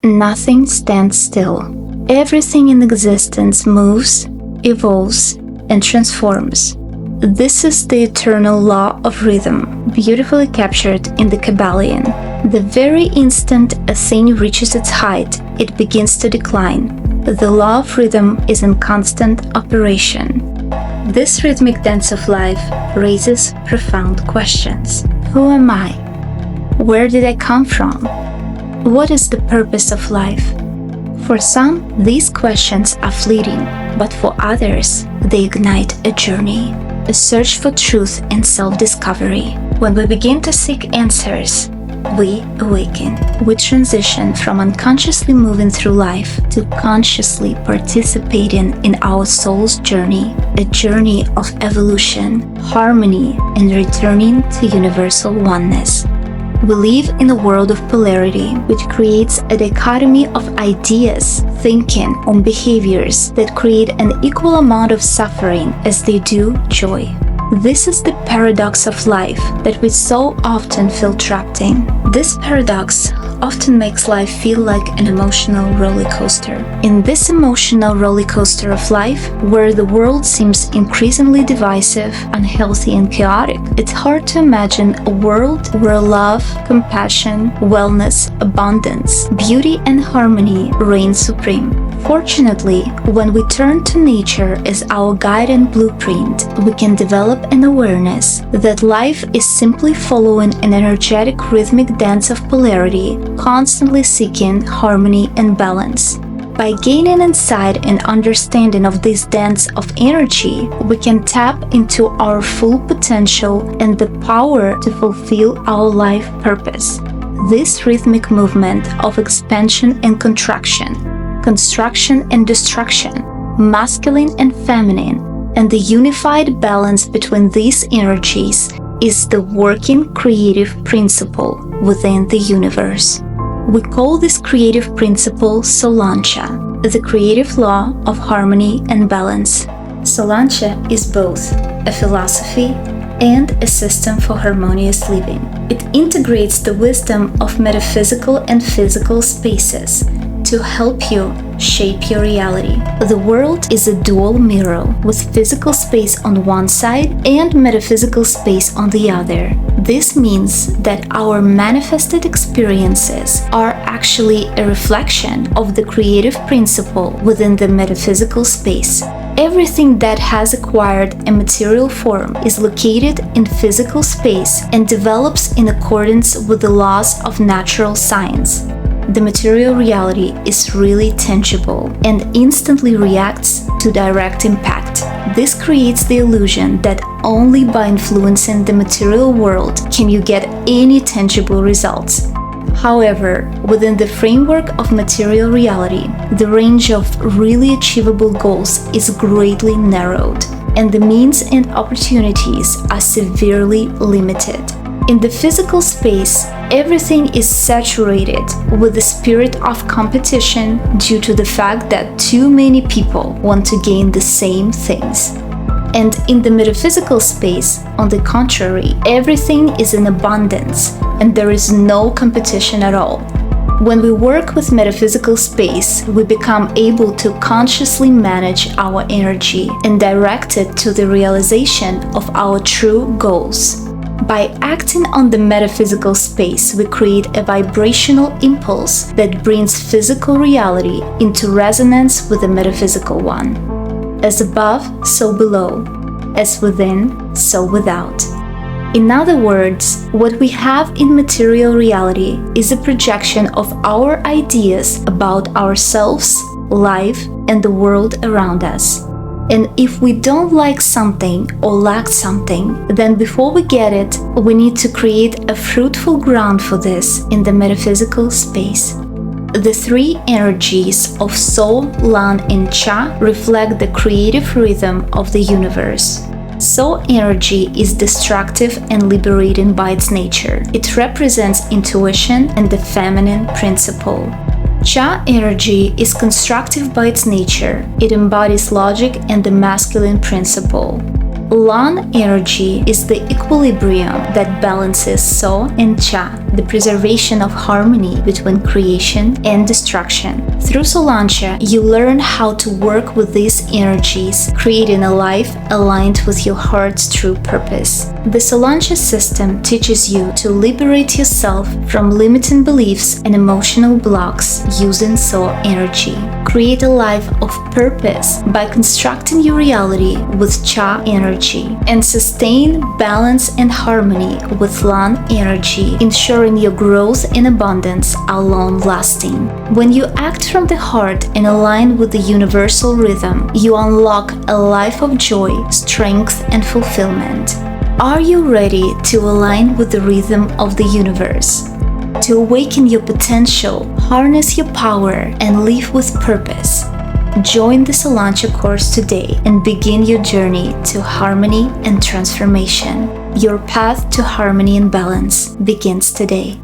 Nothing stands still. Everything in existence moves, evolves, and transforms. This is the eternal law of rhythm, beautifully captured in the Kabbalion. The very instant a thing reaches its height, it begins to decline. The law of rhythm is in constant operation. This rhythmic dance of life raises profound questions. Who am I? Where did I come from? What is the purpose of life? For some, these questions are fleeting, but for others, they ignite a journey, a search for truth and self-discovery. When we begin to seek answers, we awaken. We transition from unconsciously moving through life to consciously participating in our soul's journey, a journey of evolution, harmony, and returning to universal oneness. We live in a world of polarity, which creates a dichotomy of ideas, thinking, and behaviors that create an equal amount of suffering as they do joy. This is the paradox of life that we so often feel trapped in. This paradox often makes life feel like an emotional roller coaster. In this emotional roller coaster of life, where the world seems increasingly divisive, unhealthy, and chaotic, it's hard to imagine a world where love, compassion, wellness, abundance, beauty, and harmony reign supreme. Fortunately, when we turn to nature as our guide and blueprint, we can develop an awareness that life is simply following an energetic rhythmic dance of polarity, constantly seeking harmony and balance. By gaining insight and understanding of this dance of energy, we can tap into our full potential and the power to fulfill our life purpose. This rhythmic movement of expansion and contraction, construction and destruction, masculine and feminine, and the unified balance between these energies is the working creative principle within the universe. We call this creative principle SOLANCHA, the creative law of harmony and balance. SOLANCHA is both a philosophy and a system for harmonious living. It integrates the wisdom of metaphysical and physical spaces to help you shape your reality. The world is a dual mirror with physical space on one side and metaphysical space on the other. This means that our manifested experiences are actually a reflection of the creative principle within the metaphysical space. Everything that has acquired a material form is located in physical space and develops in accordance with the laws of natural science. The material reality is really tangible and instantly reacts to direct impact. This creates the illusion that only by influencing the material world can you get any tangible results. However, within the framework of material reality, the range of really achievable goals is greatly narrowed, and the means and opportunities are severely limited. In the physical space, everything is saturated with the spirit of competition due to the fact that too many people want to gain the same things. And in the metaphysical space, on the contrary, everything is in abundance and there is no competition at all. When we work with metaphysical space, we become able to consciously manage our energy and direct it to the realization of our true goals. By acting on the metaphysical space, we create a vibrational impulse that brings physical reality into resonance with the metaphysical one. As above, so below. As within, so without. In other words, what we have in material reality is a projection of our ideas about ourselves, life, and the world around us. And if we don't like something or lack something, then before we get it, we need to create a fruitful ground for this in the metaphysical space. The three energies of Sol, Lan, and Cha reflect the creative rhythm of the universe. Sol energy is destructive and liberating by its nature. It represents intuition and the feminine principle. Cha energy is constructive by its nature. It embodies logic and the masculine principle. Lan energy is the equilibrium that balances So and Cha. the preservation of harmony between creation and destruction. Through SOLANCHA, you learn how to work with these energies, creating a life aligned with your heart's true purpose. The SOLANCHA system teaches you to liberate yourself from limiting beliefs and emotional blocks using soul energy. Create a life of purpose by constructing your reality with Cha energy, and sustain balance and harmony with Lan energy, ensuring your growth and abundance are long-lasting. When you act from the heart and align with the universal rhythm, you unlock a life of joy, strength, and fulfillment. Are you ready to align with the rhythm of the universe? To awaken your potential, harness your power, and live with purpose? Join the SOLANCHA course today and begin your journey to harmony and transformation. Your path to harmony and balance begins today.